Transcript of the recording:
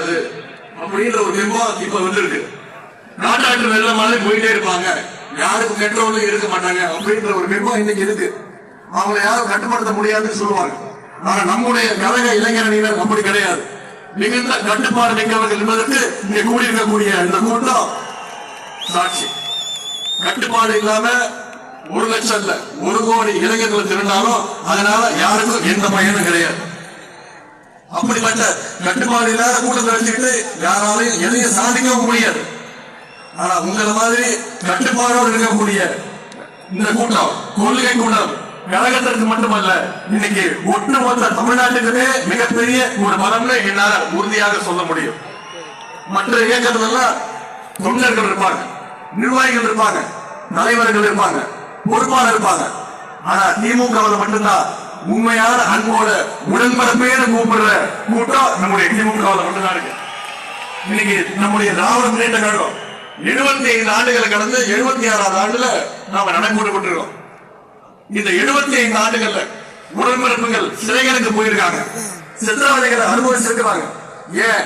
முடியாது அப்படின்ற ஒரு பிம்பம் இப்ப வந்துருக்கு. நாட்டாற்று வெள்ள மாதிரி போயிட்டே இருப்பாங்க, யாருக்கும் கண்ட்ரோலும் இருக்க மாட்டாங்க அப்படின்ற ஒரு பிம்பம் இன்னைக்கு இருக்கு. அவங்களை யாரும் கட்டுப்படுத்த முடியாதுன்னு சொல்லுவாங்க. ஆனா நம்முடைய கழக இளைஞரணியினர் அப்படி கிடையாது. மிகுந்த கட்டுப்பாடு மிக்கவர்கள் என்பதற்கு இங்கே கூடியிருக்கக்கூடிய இந்த கூட்டம் சாட்சி. கட்டுப்பாடு இல்லாம 1 லட்சம் இல்ல 1 கோடி இளைஞர்கள் திரண்டாலும் அதனால யாருக்கும் எந்த பயனும் கிடையாது. அப்படிப்பட்ட கட்டுப்பாடு இல்லாத கூட்டத்தை வச்சுக்கிட்டு யாராலையும் எதையும் சாதிக்கவும் முடியாது. ஆனா உங்களை மாதிரி கட்டுப்பாடோடு இருக்கக்கூடிய இந்த கூட்டம் கொள்கை கூட்டம் கழகத்திற்கு மட்டுமல்ல, இன்னைக்கு ஒட்டுமொத்த தமிழ்நாட்டுக்குமே மிகப்பெரிய ஒரு பலம்னு என்னால உறுதியாக சொல்ல முடியும். மற்ற இயக்கத்திலாம் தொண்டர்கள் இருப்பாங்க, நிர்வாகிகள் இருப்பாங்க, தலைவர்கள் இருப்பாங்க, பொறுப்பாளர் இருப்பாங்க. ஆனா திமுகவில் மட்டும்தான் உண்மையான அன்போட உடன்பரப்பேன்னு கூப்பிடுற கூட்டம் நம்முடைய திமுகவில் மட்டும்தான் இருக்கு. இன்னைக்கு நம்முடைய திராவிட முன்னேற்ற கழகம் 75 ஆண்டுகளை கடந்து 76வது ஆண்டுல நாம நடைமுறை கொண்டிருக்கோம். இந்த 75 ஆண்டுகள்ல உடன்பிறப்புகள் சிறைகளுக்கு போயிருக்காங்க, சித்திரவதைகளை அனுபவிச்சிருக்கிறாங்க. ஏன்